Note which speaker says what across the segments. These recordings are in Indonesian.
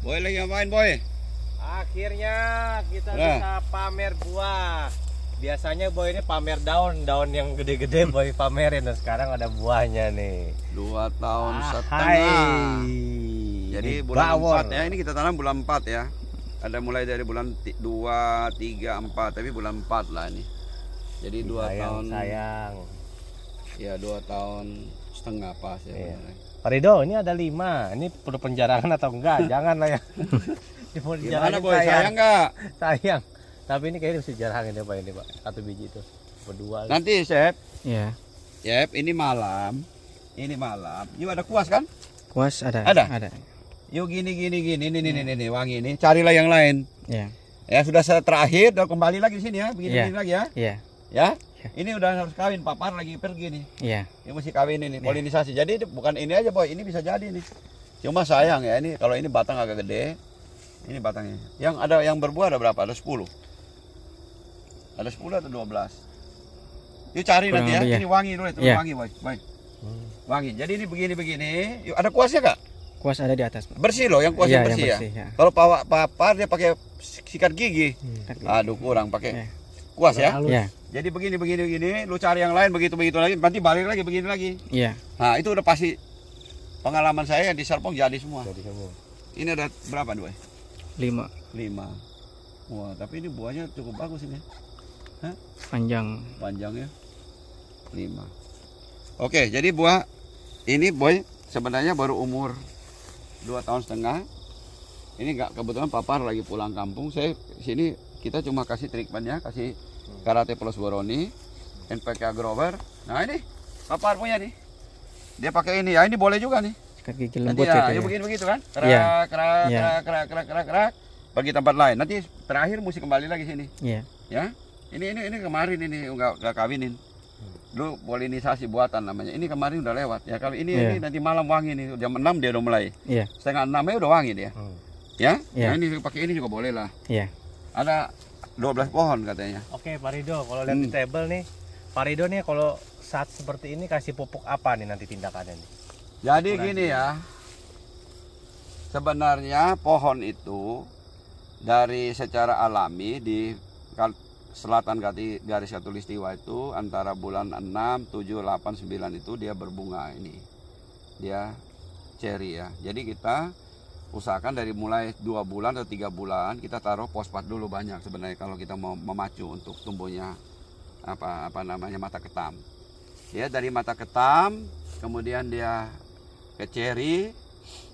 Speaker 1: Boy lagi ngapain, Boy?
Speaker 2: Akhirnya kita bisa pamer buah. Biasanya Boy ini pamer daun yang gede-gede Boy pamerin. Dan sekarang ada buahnya nih.
Speaker 1: 2 tahun setengah. Jadi bulan 4 ya. Ini kita tanam bulan 4 ya. Ada mulai dari bulan 2, 3, 4. Tapi bulan 4 lah ini. Jadi 2 tahun.
Speaker 2: Sayang.
Speaker 1: Ya 2 tahun setengah pas ya.
Speaker 2: Iya. Pak Rido, ini ada 5. Ini perlu penjarahan atau enggak? Jangan lah ya.
Speaker 1: Gimana Boy, sayang nggak?
Speaker 2: Sayang. Tapi ini kayaknya mesti jarangin ya Pak ini Pak. 1 biji itu. Berdua.
Speaker 1: Nanti Chef.
Speaker 3: Iya.
Speaker 1: Chef, ini malam. Ini malam. Yuk ada kuas kan?
Speaker 3: Kuas ada.
Speaker 1: Ada. Yuk gini. Ini wangi ini. Carilah yang lain.
Speaker 3: Iya.
Speaker 1: Ya sudah terakhir, udah kembali lagi di sini ya. Begini lagi ya.
Speaker 3: Iya.
Speaker 1: Ya. Ini udah harus kawin, papar lagi pergi nih.
Speaker 3: Iya.
Speaker 1: Ini mesti kawin ini, polinisasi. Jadi bukan ini aja Boy, ini bisa jadi nih. Cuma sayang ya ini kalau ini batang agak gede. Ini batangnya. Yang ada yang berbuah ada berapa? Ada 10. Ada 10 atau 12. Yuk cari kurang nanti ya. Ini wangi dulu itu, wangi Boy. Wangi. Jadi ini begini. Yuk ada kuasnya Kak?
Speaker 3: Kuas ada di atas, Pak.
Speaker 1: Bersih loh, yang kuasnya bersih, ya. Kalau papar dia pakai sikat gigi. Aduh kurang pakai kuas ya.
Speaker 3: Iya.
Speaker 1: Jadi begini, lu cari yang lain begitu lagi, nanti balik lagi begini lagi.
Speaker 3: Iya.
Speaker 1: Nah itu udah pasti pengalaman saya yang di Serpong jadi semua. Ini ada berapa Boy?
Speaker 3: 5.
Speaker 1: Wah tapi ini buahnya cukup bagus ini. Hah? Panjang ya. 5. Oke, jadi buah ini Boy sebenarnya baru umur 2 tahun setengah. Ini nggak, kebetulan papar lagi pulang kampung. Saya sini kita cuma kasih treatmentnya, kasih Karate Plus Boroni, NPK Grower. Nah ini papar punya nih. Dia pakai ini ya, ini boleh juga nih.
Speaker 3: Sikat gigi lembut
Speaker 1: ya,
Speaker 3: gitu
Speaker 1: ya. Begitu kan? Kerak. Pergi tempat lain. Nanti terakhir mesti kembali lagi sini.
Speaker 3: Iya.
Speaker 1: Ya. Ini kemarin ini enggak kawinin. Dulu polinisasi buatan namanya. Ini kemarin udah lewat ya. Kalau ini nanti malam wangi nih. Jam 6 dia udah mulai.
Speaker 3: Iya.
Speaker 1: Setengah 6 ya udah wangi dia. Ya? Nah, ini pakai ini juga boleh lah.
Speaker 3: Iya.
Speaker 1: Ada 12 pohon katanya.
Speaker 2: Oke Pak Rido, kalau lihat di table nih, Pak Rido nih kalau saat seperti ini kasih pupuk apa nih nanti tindakannya nih?
Speaker 1: Jadi gini ya, sebenarnya pohon itu dari secara alami di selatan garis khatulistiwa itu antara bulan 6, 7, 8, 9 itu dia berbunga ini. Dia cherry ya. Jadi kita usahakan dari mulai 2 bulan atau 3 bulan kita taruh fosfat dulu banyak sebenarnya kalau kita mau memacu untuk tumbuhnya apa namanya mata ketam. Dia dari mata ketam kemudian dia ke cherry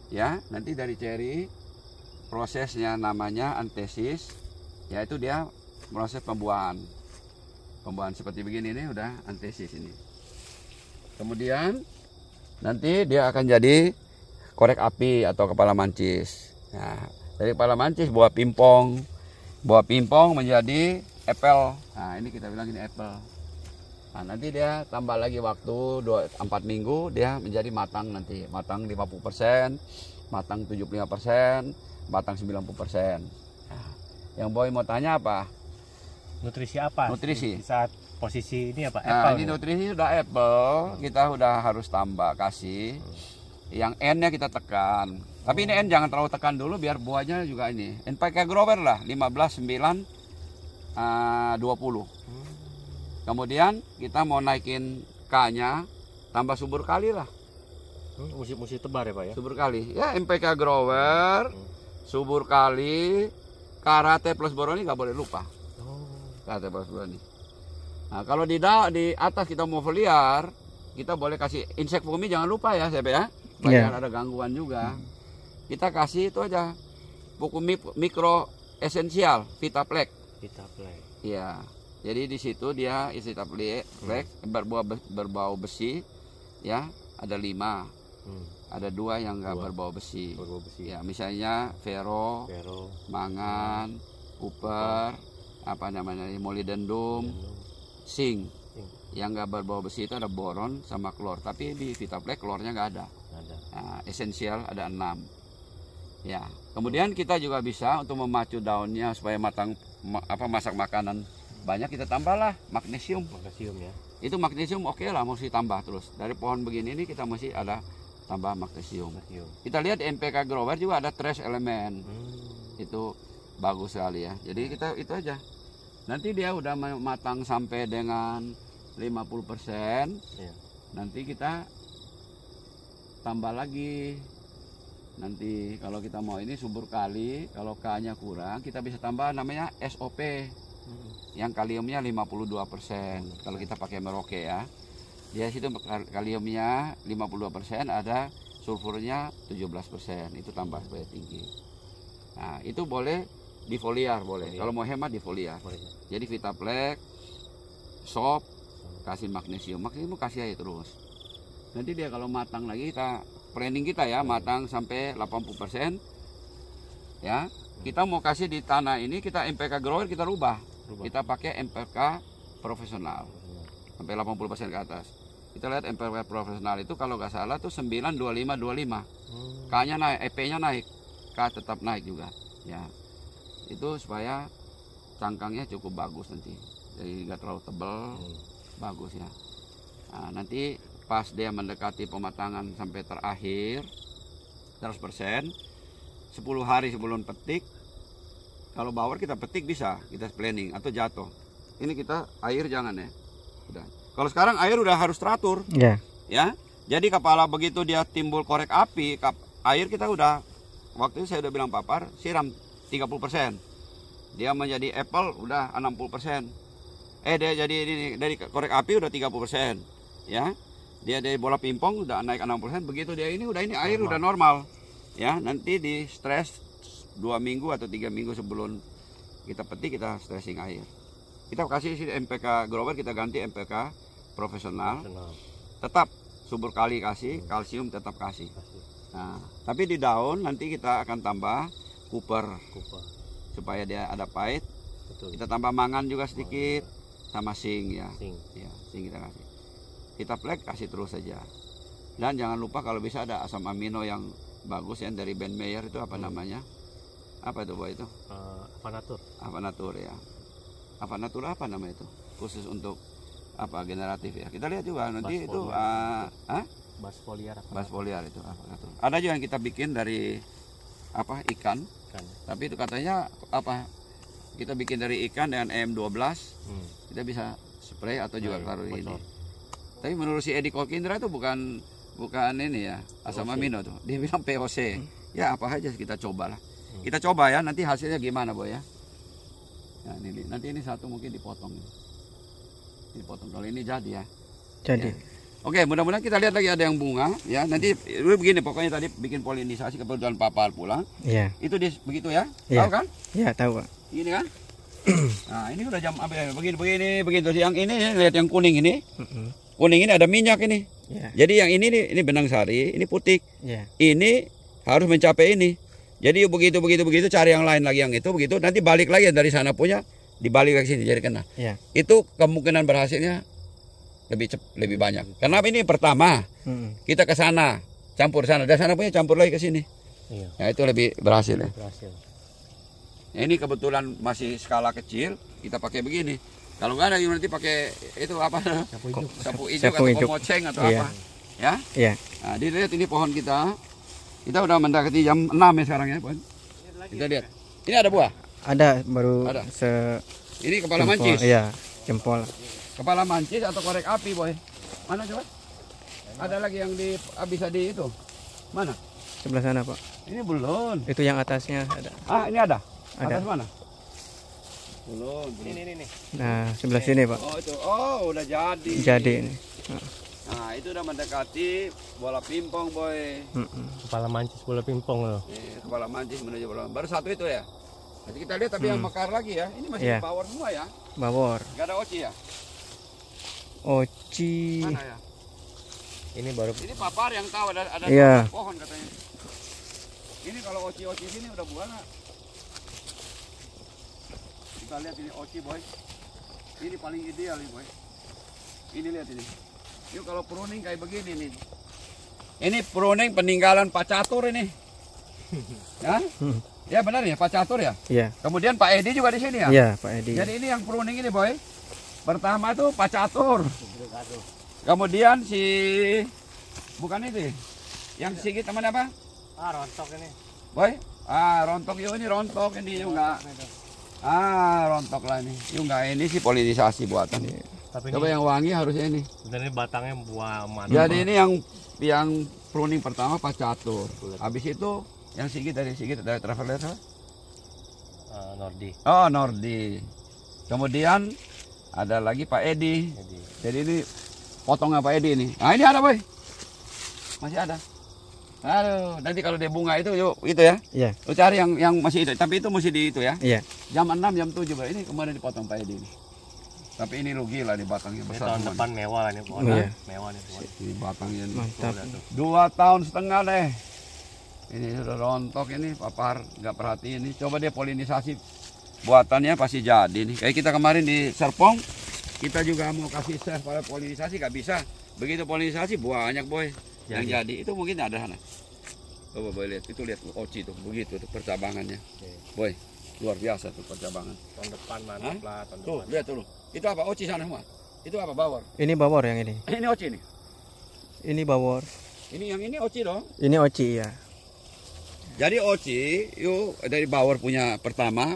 Speaker 1: ya, nanti dari cherry prosesnya namanya antesis, yaitu dia proses pembuahan seperti begini nih udah antesis ini. Kemudian nanti dia akan jadi korek api atau kepala mancis. Nah, dari kepala mancis buah pimpong menjadi apple. Nah, ini kita bilang ini apple. Nah, nanti dia tambah lagi waktu 4 minggu dia menjadi matang nanti. Matang 50%, matang 75%, matang 90%. Nah, yang Boy mau tanya apa?
Speaker 2: Nutrisi apa?
Speaker 1: Nutrisi.
Speaker 2: Saat posisi ini apa?
Speaker 1: Apple. Nah, ini nutrisi sudah apple, kita udah harus tambah kasih. Yang N-nya kita tekan. Tapi ini N jangan terlalu tekan dulu biar buahnya juga ini. NPK Grower lah 15, 9, 20. Kemudian kita mau naikin K-nya tambah subur kali lah.
Speaker 2: Musim tebar ya Pak ya?
Speaker 1: Subur kali. Ya NPK Grower, subur kali, Karate Plus Boroni nggak boleh lupa. Karate Plus Boroni. Nah kalau di atas kita mau foliar, kita boleh kasih insek fumi jangan lupa ya Sebe ya. Jangan ada gangguan juga. Kita kasih itu aja pupuk mikro esensial Vitaplek. Iya. Jadi di situ dia Vitaplek berbau besi ya, ada 5. Ada 2 yang enggak berbau besi. Ya, misalnya Vero, Mangan, Cooper, apa namanya? Molybdenum, Zinc. Yang nggak berbau besi itu ada boron sama klor, tapi di Vitaplek klornya nggak ada. Nah, esensial ada 6. Ya, kemudian kita juga bisa untuk memacu daunnya supaya matang masak makanan banyak, kita tambahlah magnesium.
Speaker 2: Ya.
Speaker 1: Itu magnesium oke lah, mesti tambah terus. Dari pohon begini ini kita masih ada tambah magnesium. Kita lihat di NPK grower juga ada trace elemen. Itu bagus sekali ya. Jadi kita itu aja. Nanti dia udah matang sampai dengan 50%. Nanti kita tambah lagi. Nanti kalau kita mau ini subur kali, kalau K-nya kurang, kita bisa tambah namanya SOP. Yang kaliumnya 52%. Kalau kita pakai Merauke ya. Dia situ kaliumnya 52%, ada sulfurnya 17%. Itu tambah supaya tinggi. Nah, itu boleh difoliar boleh. Kalau mau hemat difoliar. Jadi Vitaplex, sop, kasih magnesium. Magnesium kasih aja terus. Nanti dia kalau matang lagi kita planning kita ya, matang sampai 80%. Ya, kita mau kasih di tanah ini kita MPK grower kita rubah. Kita pakai MPK profesional. Sampai 80% ke atas. Kita lihat MPK profesional itu kalau nggak salah tuh 92525. K-nya naik, EP-nya naik. K tetap naik juga. Ya. Itu supaya cangkangnya cukup bagus nanti. Jadi nggak terlalu tebal. Bagus ya. Nah, nanti pas dia mendekati pematangan sampai terakhir 100%, 10 hari sebelum petik, kalau bawar kita petik bisa, kita planning atau jatuh. Ini kita air jangan ya. Udah. Kalau sekarang air udah harus teratur. Ya. Jadi kepala begitu dia timbul korek api, air kita udah, waktu itu saya udah bilang papar, siram 30%. Dia menjadi apple udah 60%. Dia jadi ini dari korek api udah 30%. Ya. Dia dari bola pingpong udah naik 60%, begitu dia ini udah ini air udah normal. Ya, nanti di stres 2 minggu atau 3 minggu sebelum kita petik kita stressing air. Kita kasih MPK grower, kita ganti MPK profesional. Tetap subur kali kasih, kalsium tetap kasih. Nah, tapi di daun nanti kita akan tambah Cooper. Supaya dia ada pahit. Kita tambah mangan juga sedikit sama zinc ya. Ya, zinc kita kasih. Vitaplex kasih terus saja. Dan jangan lupa kalau bisa ada asam amino yang bagus ya dari Ben Meyer itu apa namanya? Apa itu Boy itu?
Speaker 2: Avanatur.
Speaker 1: Avanatur ya. Avanatur apa nama itu? Khusus untuk apa generatif ya. Kita lihat juga nanti itu Basfoliar itu Avanatur. Ada juga yang kita bikin dari apa ikan. Tapi itu katanya apa? Kita bikin dari ikan dengan M12. Kita bisa spray atau juga taruh ini. Tapi menurut si Edi Kolkindra itu bukan ini ya asam amino tuh. Dia bilang POC. Ya apa aja kita coba lah. Kita coba ya nanti hasilnya gimana Boy ya. Nah, nanti ini satu mungkin dipotong. Dipotong kalau ini jadi ya.
Speaker 3: Jadi.
Speaker 1: Ya. Oke, mudah-mudahan kita lihat lagi ada yang bunga ya. Nanti begini pokoknya tadi bikin polinisasi kebetulan papal pulang. Iya. Itu begitu ya. Tahu kan?
Speaker 3: Iya, tahu Pak.
Speaker 1: Ini kan? Nah, ini udah jam apa ya? Begini. Yang ini lihat yang kuning ini. Kuning ini ada minyak ini. Jadi yang ini benang sari, ini putih. Ini harus mencapai ini. Jadi begitu cari yang lain lagi yang itu begitu nanti balik lagi dari sana punya dibalik ke sini jadi kena. Itu kemungkinan berhasilnya lebih banyak. Kenapa ini pertama kita ke sana campur sana, dari sana punya campur lagi ke sini. Nah itu lebih berhasil ya. Nah, ini kebetulan masih skala kecil kita pakai begini. Kalau nggak ada nanti pakai itu apa? Sapu ijuk atau komoceng atau apa? Ya? Nah, dilihat ini pohon kita. Kita udah mendekati jam 6 ya sekarang ya, Pohon. Kita lihat. Ini ada buah?
Speaker 3: Ada, baru
Speaker 1: ada. Ini kepala
Speaker 3: jempol,
Speaker 1: mancis.
Speaker 3: Iya, jempol.
Speaker 1: Kepala mancis atau korek api, Boy. Mana coba? Ada lagi yang bisa di itu. Mana?
Speaker 3: Sebelah sana, Pak.
Speaker 1: Ini belum.
Speaker 3: Itu yang atasnya ada.
Speaker 1: Ini ada.
Speaker 3: Ada.
Speaker 1: Atas mana? Belum.
Speaker 2: Ini.
Speaker 3: Nah, sebelah sini, Pak.
Speaker 1: Oh, itu. Oh, udah jadi.
Speaker 3: Jadi ini.
Speaker 1: Nah, itu udah mendekati bola pingpong, Boy.
Speaker 2: Kepala mancis bola pingpong loh.
Speaker 1: Kepala mancis menuju bola. Baru satu itu ya. Nanti kita lihat tapi yang mekar lagi ya. Ini masih bawor semua ya.
Speaker 3: Bawor.
Speaker 1: Gak ada oci ya?
Speaker 3: Oci.
Speaker 1: Mana ya?
Speaker 2: Ini baru.
Speaker 1: Ini papar yang tahu ada pohon katanya. Ini kalau oci sini udah buah nggak? Kita lihat ini oci, Boy. Ini paling ideal nih, Boy. Ini lihat ini. Ini kalau pruning kayak begini nih. Ini pruning peninggalan Pak Catur ini. Ya? Ya benar ya, Pak Catur ya?
Speaker 3: Iya.
Speaker 1: Kemudian Pak Edi juga di sini ya?
Speaker 3: Iya, Pak Edi.
Speaker 1: Jadi ini yang pruning ini, Boy. Pertama tuh Pak Catur. Kemudian bukan itu. Yang Sigit teman apa?
Speaker 2: Rontok ini.
Speaker 1: Boy? Rontok yuk, ini rontok ini juga. Rontok lah ini. Yuk enggak, ini sih polinisasi buatan.
Speaker 2: Tapi
Speaker 1: Coba yang wangi harusnya ini.
Speaker 2: ini batangnya buah mana?
Speaker 1: Jadi ini yang pruning pertama Pak Catur. Habis itu yang Sigit dari Traveler.
Speaker 2: Nordi.
Speaker 1: Oh, Nordi. Kemudian ada lagi Pak Edi. Jadi ini potongnya Pak Edi ini. Nah, ini ada, Boy. Masih ada. Aduh, nanti kalau dia bunga itu yuk itu ya.
Speaker 3: Iya.
Speaker 1: Lu cari yang masih itu, tapi itu mesti di itu ya.
Speaker 3: Iya.
Speaker 1: Jam 6, jam 7, Boy. Ini kemarin dipotong Pak Edi ini. Tapi ini rugi lah di batangnya
Speaker 2: Ini
Speaker 1: besar.
Speaker 2: tahun
Speaker 1: semua
Speaker 2: depan mewah nih pohon.
Speaker 3: Iya.
Speaker 2: Mewah nih pohon.
Speaker 1: nih. Ini batangnya ini.
Speaker 3: Mantap.
Speaker 1: 2 tahun setengah deh. Ini sudah rontok ini, papar nggak perhatiin ini. Coba dia polinisasi buatannya pasti jadi nih. Kayak kita kemarin di Serpong, kita juga mau kasih share pada polinisasi nggak bisa. Begitu polinisasi banyak, Boy, yang jadi. Itu mungkin ada sana. Coba Boy lihat, itu lihat oci tuh, begitu tuh percabangannya. Boy, luar biasa tuh percabangan.
Speaker 2: Tahun depan mantap lah, tahun
Speaker 1: Tuh,
Speaker 2: depan.
Speaker 1: lihat tuh. Itu apa oci sana semua? Itu apa bawor?
Speaker 3: Ini bawor yang ini.
Speaker 1: Ini oci nih.
Speaker 3: Ini bawor.
Speaker 1: Ini yang ini oci dong.
Speaker 3: Ini oci ya.
Speaker 1: Jadi oci, yuk dari bawor punya pertama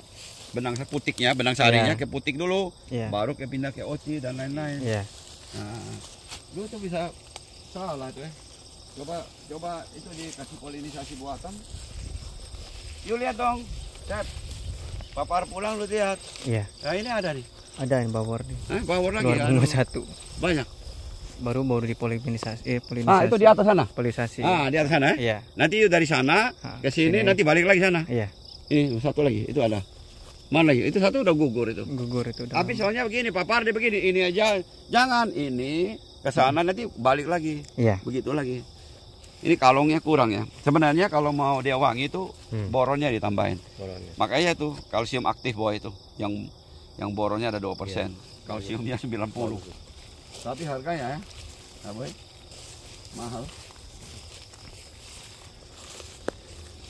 Speaker 1: benang putiknya, benang sarinya ke putik dulu, baru ke pindah ke oci dan lain-lain.
Speaker 3: Iya.
Speaker 1: Nah, lu tuh bisa salah tuh ya. Coba itu dikasih polinisasi buatan. Yuk lihat dong, Cep. Papar pulang lu lihat.
Speaker 3: Iya.
Speaker 1: Nah ini ada nih.
Speaker 3: Ada yang bawor nih.
Speaker 1: Bawor lagi.
Speaker 3: Luar bunga satu.
Speaker 1: Banyak.
Speaker 3: Baru dipolinisasi.
Speaker 1: Itu di atas sana.
Speaker 3: Polisasi.
Speaker 1: Di atas sana.
Speaker 3: Iya.
Speaker 1: Nanti yuk dari sana ke sini, nanti balik lagi sana.
Speaker 3: Iya.
Speaker 1: Ini satu lagi, itu ada. Mana lagi? Itu satu udah gugur itu.
Speaker 3: Gugur itu.
Speaker 1: Tapi soalnya begini, papar dia begini, ini aja, jangan ini ke sana nanti balik lagi.
Speaker 3: Iya.
Speaker 1: Begitu lagi. Ini kalongnya kurang ya. Sebenarnya kalau mau dia wangi itu boronnya ditambahin. Makanya itu kalsium aktif Boy itu, yang boronnya ada 2%, kalsiumnya 90. Tapi harganya ya, nah, Boy, mahal.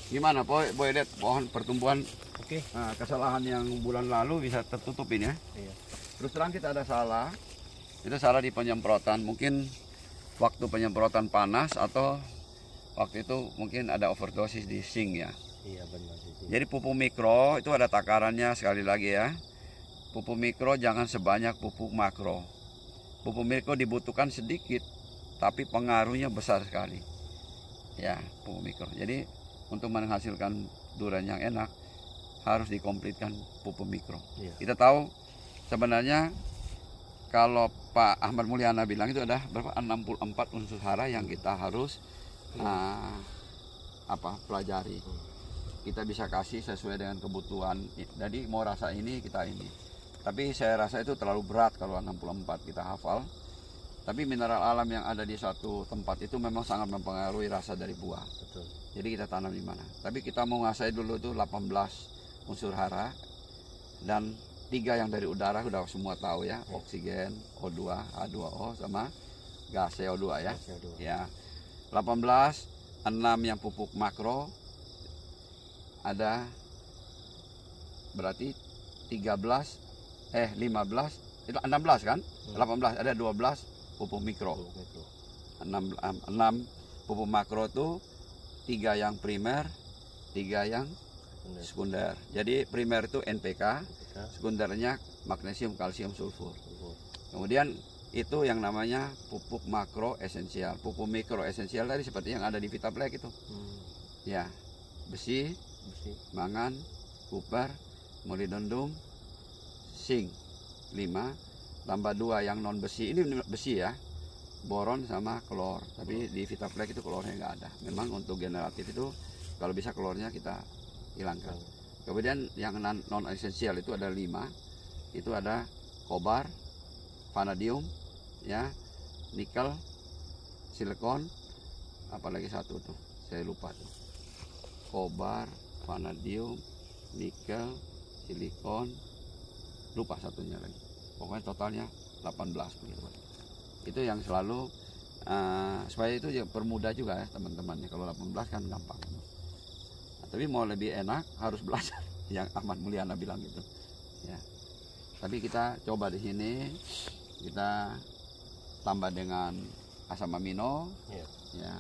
Speaker 1: Gimana Boy lihat pohon pertumbuhan?
Speaker 2: Oke.
Speaker 1: Nah, kesalahan yang bulan lalu bisa tertutupin ya.
Speaker 2: Iya.
Speaker 1: Terus terang kita ada salah. Itu salah di penyemprotan. Mungkin waktu penyemprotan panas atau waktu itu mungkin ada overdosis di zinc ya.
Speaker 2: Iya benar sih.
Speaker 1: Jadi pupuk mikro itu ada takarannya sekali lagi ya. Pupuk mikro jangan sebanyak pupuk makro. Pupuk mikro dibutuhkan sedikit, tapi pengaruhnya besar sekali. Ya, pupuk mikro. Jadi untuk menghasilkan durian yang enak harus dikomplitkan pupuk mikro.
Speaker 2: Iya.
Speaker 1: Kita tahu sebenarnya kalau Pak Ahmad Mulyana bilang itu ada berapa 64 unsur hara yang kita harus pelajari. Kita bisa kasih sesuai dengan kebutuhan. Jadi mau rasa ini kita ini. Tapi saya rasa itu terlalu berat kalau 64 kita hafal. Tapi mineral alam yang ada di satu tempat itu memang sangat mempengaruhi rasa dari buah.
Speaker 2: Betul.
Speaker 1: Jadi kita tanam di mana. Tapi kita mau ngasih dulu itu 18 unsur hara dan 3 yang dari udara udah semua tahu ya, oksigen, O2, H2O sama gas CO2 ya. Ya. 18, 6 yang pupuk makro ada berarti 15 itu 16 kan? 18 ada 12 pupuk mikro. 6 pupuk makro itu 3 yang primer, 3 yang sekunder. Jadi primer itu NPK, sekundernya magnesium, kalsium, sulfur. Kemudian itu yang namanya pupuk makro esensial. Pupuk mikro esensial tadi seperti yang ada di Vitaplex itu. Ya, besi, mangan, kuper, molibdenum, zinc 5, tambah 2 yang non besi. Ini besi ya, boron sama klor. Tapi di Vitaplex itu klornya nggak ada. Memang untuk generatif itu kalau bisa klornya kita hilangkan. Kemudian yang non esensial itu ada 5. Itu ada kobar, vanadium, ya, nikel, silikon, apalagi satu tuh, saya lupa tuh. Kobar, vanadium, nikel, silikon, lupa satunya lagi. Pokoknya totalnya 18 begitu. Itu yang selalu supaya itu ya permudah juga ya teman-temannya. Kalau 18 kan gampang. Tapi mau lebih enak harus belajar yang Ahmad Mulyana bilang gitu. Ya. Tapi kita coba di sini kita tambah dengan asam amino, ya,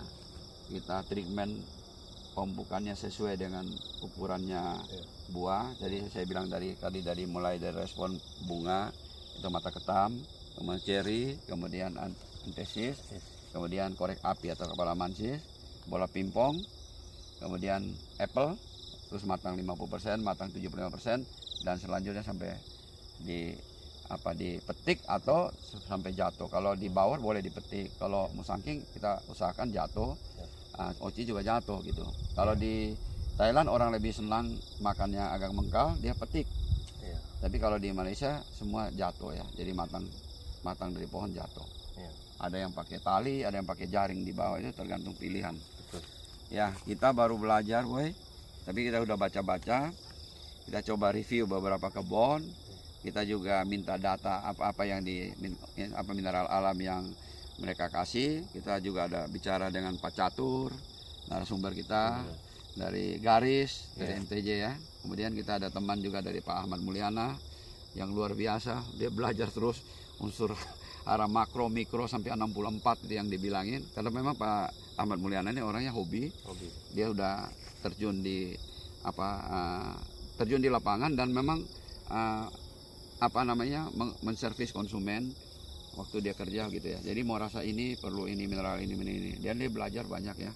Speaker 1: kita treatment pemupukannya sesuai dengan ukurannya buah. Jadi saya bilang tadi dari mulai dari respon bunga itu mata ketam, kemudian ceri, kemudian antesis, kemudian korek api atau kepala mansis, bola pimpong, kemudian apple, terus matang 50%, matang 75%, dan selanjutnya sampai dipetik atau sampai jatuh. Kalau di bawor boleh dipetik, kalau musangking kita usahakan jatuh. Oci juga jatuh gitu. Kalau di Thailand orang lebih senang makannya agak mengkal, dia petik. Tapi kalau di Malaysia semua jatuh ya. Jadi matang dari pohon jatuh. Ada yang pakai tali, ada yang pakai jaring di bawah, itu tergantung pilihan.
Speaker 2: Betul.
Speaker 1: Ya, kita baru belajar, boy. Tapi kita udah baca-baca. Kita coba review beberapa kebun. Kita juga minta data apa yang mineral alam yang mereka kasih. Kita juga ada bicara dengan Pak Catur, narasumber kita dari Garis, dari MTJ ya. Kemudian kita ada teman juga dari Pak Ahmad Mulyana yang luar biasa. Dia belajar terus unsur arah makro, mikro sampai 64 itu yang dibilangin. Karena memang Pak Ahmad Mulyana ini orangnya hobi. Dia udah terjun di lapangan dan memang menservis konsumen waktu dia kerja gitu ya. Jadi mau rasa ini perlu ini mineral ini. Dan dia belajar banyak ya.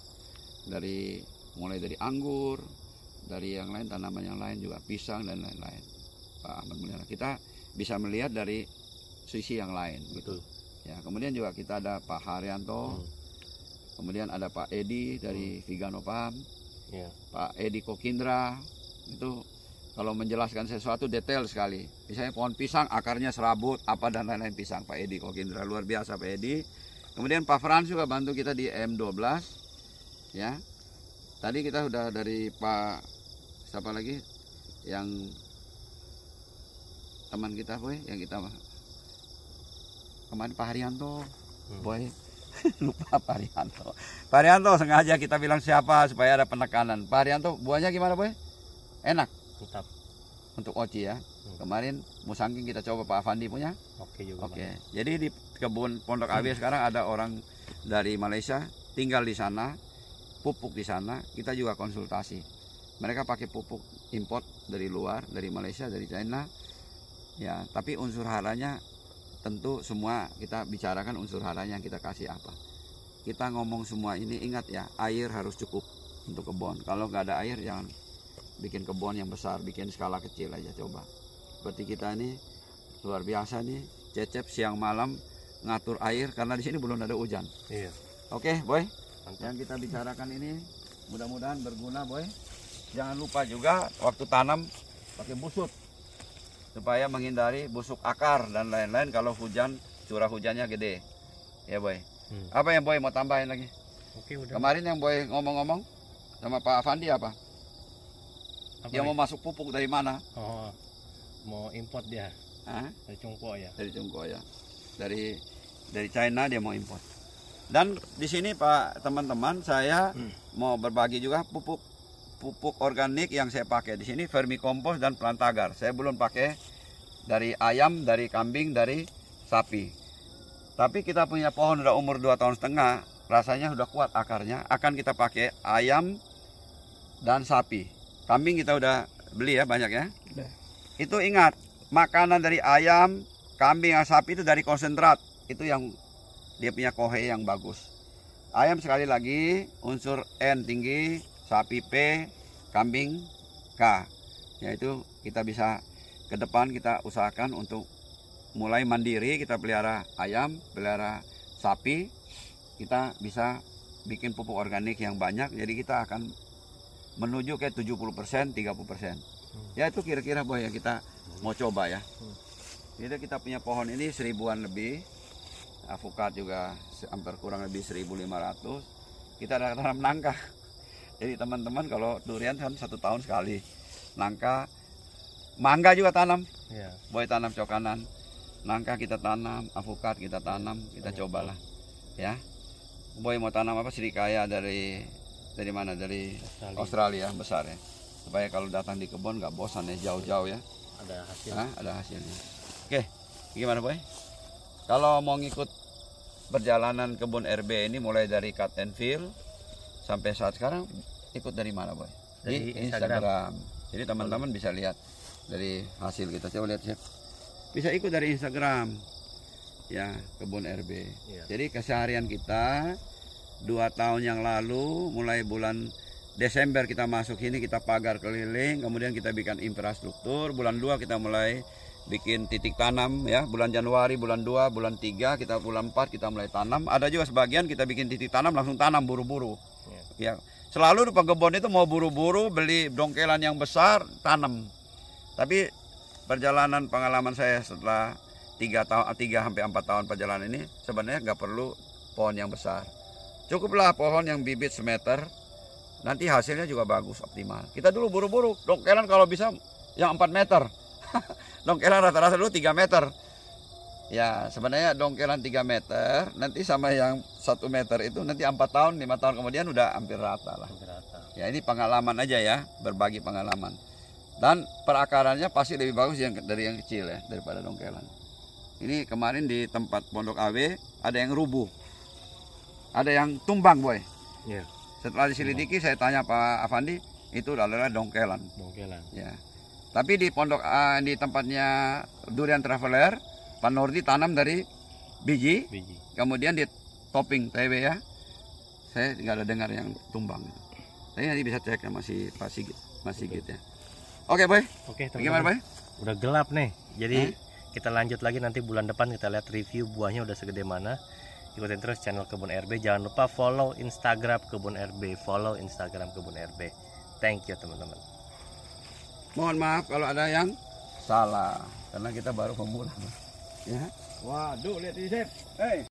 Speaker 1: Mulai dari anggur, dari yang lain tanaman yang lain juga pisang dan lain-lain. Pak Ahmad Mulyana. Kita bisa melihat dari sisi yang lain gitu. Ya, kemudian juga kita ada Pak Haryanto. Kemudian ada Pak Edi dari Vigano Farm. Pak Edi Kokindra. Itu kalau menjelaskan sesuatu detail sekali. Misalnya pohon pisang akarnya serabut apa dan lain-lain pisang. Pak Edi Kokindra luar biasa Pak Edi. Kemudian Pak Frans juga bantu kita di M12 ya. Tadi kita udah dari Pak siapa lagi yang teman kita boy yang kita kemarin Pak Haryanto boy lupa Pak Haryanto. Pak Haryanto sengaja kita bilang siapa supaya ada penekanan. Pak Haryanto buahnya gimana boy? Enak.
Speaker 2: Mantap.
Speaker 1: Untuk oci ya. Kemarin musangking kita coba Pak Afandi punya.
Speaker 2: Oke juga.
Speaker 1: Oke. Jadi di kebun Pondok Abe sekarang ada orang dari Malaysia tinggal di sana, pupuk di sana. Kita juga konsultasi. Mereka pakai pupuk import dari luar, dari Malaysia, dari China. Ya, tapi unsur haranya tentu semua kita bicarakan unsur haranya yang kita kasih apa. Kita ngomong semua ini ingat ya, air harus cukup untuk kebun. Kalau nggak ada air jangan bikin kebun yang besar, bikin skala kecil aja coba. Seperti kita ini luar biasa nih, Cecep siang malam ngatur air karena di sini belum ada hujan.
Speaker 2: Iya.
Speaker 1: Oke, boy.
Speaker 2: Mantap.
Speaker 1: Yang kita bicarakan ini mudah-mudahan berguna, boy. Jangan lupa juga waktu tanam pakai busut supaya menghindari busuk akar dan lain-lain kalau hujan, curah hujannya gede. Ya, boy. Apa yang boy mau tambahin lagi?
Speaker 2: Oke, udah.
Speaker 1: Kemarin yang boy ngomong-ngomong sama Pak Afandi apa? Dia mau masuk pupuk dari mana?
Speaker 2: Oh, mau import dia.
Speaker 1: Hah?
Speaker 2: Dari Tiongkok ya.
Speaker 1: Dari Tiongkok ya. Dari China dia mau import. Dan di sini Pak teman-teman saya mau berbagi juga pupuk organik yang saya pakai di sini vermicompost dan plantagar. Saya belum pakai dari ayam, dari kambing, dari sapi. Tapi kita punya pohon udah umur 2,5 tahun, rasanya sudah kuat akarnya. Akan kita pakai ayam dan sapi. Kambing kita udah beli ya banyak ya. Itu ingat, makanan dari ayam, kambing, sapi itu dari konsentrat. Itu yang dia punya kohe yang bagus. Ayam sekali lagi unsur N tinggi, sapi P, kambing K. Yaitu kita bisa ke depan kita usahakan untuk mulai mandiri, kita pelihara ayam, pelihara sapi. Kita bisa bikin pupuk organik yang banyak, jadi kita akan menuju ke 70%, 30%. Ya itu kira-kira boy yang kita mau coba ya. Jadi kita punya pohon ini 1000-an lebih. Avokat juga hampir kurang lebih 1.500. Kita ada tanam nangka. Jadi teman-teman kalau durian kan 1 tahun sekali. Nangka, mangga juga tanam.
Speaker 2: Iya.
Speaker 1: Boy tanam cokanan. Nangka kita tanam, avokat kita tanam, kita cobalah. Ya. Boy mau tanam apa? Srikaya dari mana? Dari Australia besar ya. Supaya kalau datang di kebun nggak bosan ya, jauh-jauh ya.
Speaker 2: Ada hasil.
Speaker 1: Ada hasilnya. Oke, gimana boy? Kalau mau ngikut perjalanan kebun RB ini mulai dari cut and fill sampai saat sekarang ikut dari mana, Boy?
Speaker 2: Dari
Speaker 1: Di Instagram. Jadi teman-teman bisa lihat dari hasil kita. Coba lihat, Chef. Bisa ikut dari Instagram. Ya, Kebun RB.
Speaker 2: Iya.
Speaker 1: Jadi keseharian kita 2 tahun yang lalu, mulai bulan Desember kita masuk sini, kita pagar keliling, kemudian kita bikin infrastruktur. Bulan 2 kita mulai bikin titik tanam, ya. Bulan Januari, bulan 2, bulan 3, kita bulan 4 kita mulai tanam. Ada juga sebagian kita bikin titik tanam langsung tanam buru-buru. Ya, selalu di pekebun itu mau buru-buru beli dongkelan yang besar, tanam. Tapi perjalanan pengalaman saya setelah 3 sampai 4 tahun perjalanan ini, sebenarnya nggak perlu pohon yang besar. Cukuplah pohon yang bibit semeter, nanti hasilnya juga bagus, optimal. Kita dulu buru-buru, dongkelan kalau bisa yang 4 meter. Dongkelan rata-rata dulu 3 meter. Ya, sebenarnya dongkelan 3 meter, nanti sama yang 1 meter itu nanti 4 tahun, 5 tahun kemudian udah hampir rata lah. Ya, ini pengalaman aja ya, berbagi pengalaman. Dan perakarannya pasti lebih bagus dari yang kecil ya, daripada dongkelan. Ini kemarin di tempat Pondok AW ada yang rubuh, ada yang tumbang, Boy.
Speaker 2: Iya.
Speaker 1: Setelah diselidiki saya tanya Pak Afandi, itu adalah dongkelan.
Speaker 2: Dongkelan.
Speaker 1: Ya. Tapi di di tempatnya Durian Traveler, Pak Nurdi tanam dari biji, kemudian di topping TW ya. Saya nggak ada dengar yang tumbang. Tapi nanti bisa cek sama si Pak Sigit, Mas Sigit ya. Oke, Boy.
Speaker 2: Oke,
Speaker 1: Gimana, Boy?
Speaker 2: Udah gelap nih. Jadi kita lanjut lagi nanti bulan depan, kita lihat review buahnya udah segede mana. Ikutin terus channel Kebun RB. Jangan lupa follow Instagram Kebun RB. Follow Instagram Kebun RB. Thank you teman-teman.
Speaker 1: Mohon maaf kalau ada yang salah, karena kita baru pemula. Ya. Waduh, lihat ini, Chef. Hey.